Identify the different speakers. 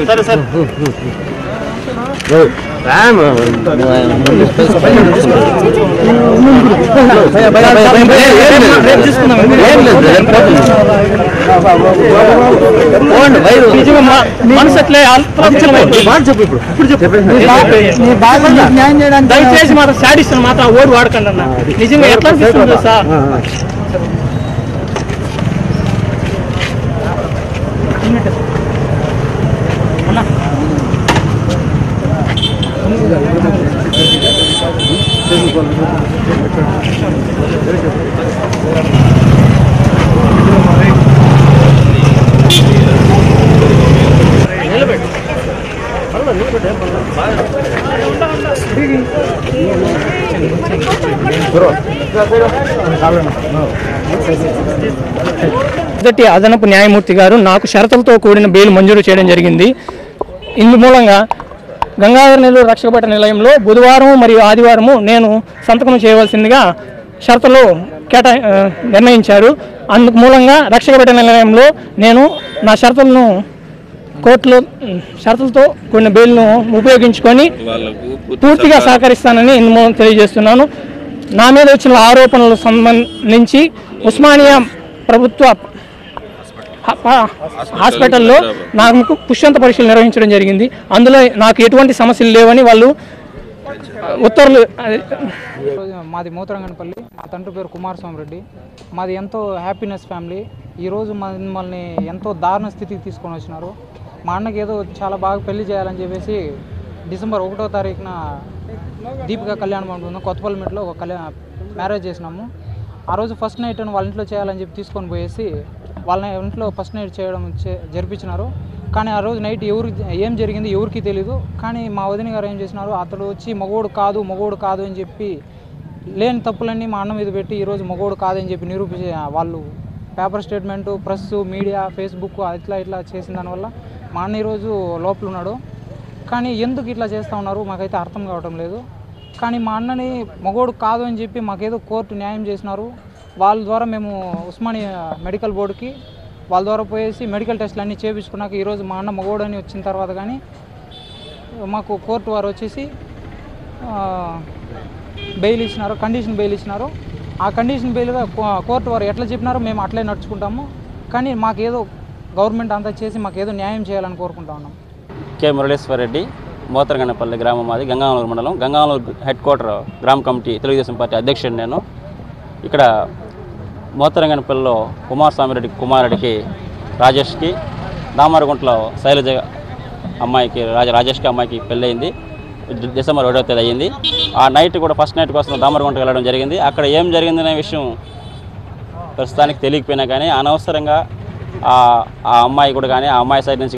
Speaker 1: సరే సార్ దయచేసి మాత్రం శాడిస్ట్ మాత్రం ఓడి వాడకండి అన్న. నిజంగా ఎట్లా అనిపిస్తుంది సార్? మొదటి అదనపు న్యాయమూర్తి గారు నాకు షరతులతో కూడిన బెయిల్ మంజూరు చేయడం జరిగింది. ఇందు మూలంగా గంగాధర నెల్లూరు రక్షకబట్ట నిలయంలో బుధవారం మరియు ఆదివారము నేను సంతకం చేయవలసిందిగా షరతులు నిర్ణయించారు. అందుకు మూలంగా రక్షకబట్ట నిలయంలో నేను నా షరతులను కోర్టులో షరతులతో కూడిన బెయిల్ను ఉపయోగించుకొని పూర్తిగా సహకరిస్తానని ఇందు మూలం తెలియజేస్తున్నాను. నా మీద వచ్చిన ఆరోపణలకు సంబంధించి ఉస్మానియా ప్రభుత్వ హాస్పిటల్లో నాకు పుష్యంత పరీక్షలు నిర్వహించడం జరిగింది. అందులో నాకు ఎటువంటి సమస్యలు లేవని వాళ్ళు ఉత్తర్వులు.
Speaker 2: మాది మూతరంగనపల్లి, మా తండ్రి పేరు కుమారస్వామి రెడ్డి. మాది ఎంతో హ్యాపీనెస్ ఫ్యామిలీ. ఈరోజు మమ్మల్ని ఎంతో దారుణ స్థితికి తీసుకొని వచ్చినారు. మా అన్నకి ఏదో చాలా బాగా పెళ్లి చేయాలని చెప్పేసి డిసెంబర్ 1వ తారీఖున దీపిక కళ్యాణ మండపంలో కొత్తపల్లిమెట్లో ఒక మ్యారేజ్ చేసినాము. ఆ రోజు ఫస్ట్ నైట్ వాళ్ళ ఇంట్లో చేయాలని చెప్పి తీసుకొని పోయేసి వాళ్ళ ఇంట్లో ఫస్ట్ నైట్ చేయడం జరిపించినారు. కానీ ఆ రోజు నైట్ ఏం జరిగింది ఎవరికి తెలీదు. కానీ మా వదిన గారు ఏం చేసినారు, అతడు వచ్చి మగోడు కాదు అని చెప్పి లేని తప్పులన్నీ మా అన్న మీద పెట్టి ఈరోజు మగోడు కాదని చెప్పి నిరూపించే వాళ్ళు paper statement, press, media, Facebook ఇట్లా చేసిన దానివల్ల మా అన్న ఈరోజు లోపల ఉన్నాడు. కానీ ఎందుకు ఇట్లా చేస్తూ ఉన్నారు మాకైతే అర్థం కావటం లేదు. కానీ మా అన్నని మగోడు కాదు అని చెప్పి మాకేదో కోర్టు న్యాయం చేసినారు. వాళ్ళ ద్వారా మేము ఉస్మానియా మెడికల్ బోర్డుకి వాళ్ళ ద్వారా పోయేసి మెడికల్ టెస్టులు అన్నీ చేయించుకున్నాక ఈరోజు మా అన్న మగోడు అని వచ్చిన తర్వాత కానీ మాకు కోర్టు వారు వచ్చేసి బెయిల్ ఇచ్చినారు, కండిషన్ బెయిల్ ఇచ్చినారు. ఆ కండిషన్ బెయిల్గా కోర్టు వారు ఎట్లా చెప్పినారో మేము అట్లే నడుచుకుంటాము. కానీ మాకేదో గవర్నమెంట్ అంతా చేసి మాకేదో న్యాయం చేయాలని కోరుకుంటా ఉన్నాం.
Speaker 3: కె మురళేశ్వర్ రెడ్డి, మోతరంగనపల్లి గ్రామం మాది, గంగానూరు మండలం. గంగానూరు హెడ్ క్వార్టర్ గ్రామ కమిటీ తెలుగుదేశం పార్టీ అధ్యక్షుడు నేను. ఇక్కడ మోతరంగనపల్లిలో కుమారస్వామి రెడ్డి కుమారుడికి రాజేష్కి, దామరగుంటలో శైలజ అమ్మాయికి రాజేష్కి అమ్మాయికి పెళ్ళయింది. డిసెంబర్ 1వ తేదీ అయ్యింది. ఆ నైట్ కూడా ఫస్ట్ నైట్ కోసం దామరగుంటకు వెళ్ళడం జరిగింది. అక్కడ ఏం జరిగిందనే విషయం ప్రస్తుతానికి తెలియకపోయినా కానీ అనవసరంగా ఆ అమ్మాయి కూడా కానీ ఆ అమ్మాయి సైడ్ నుంచి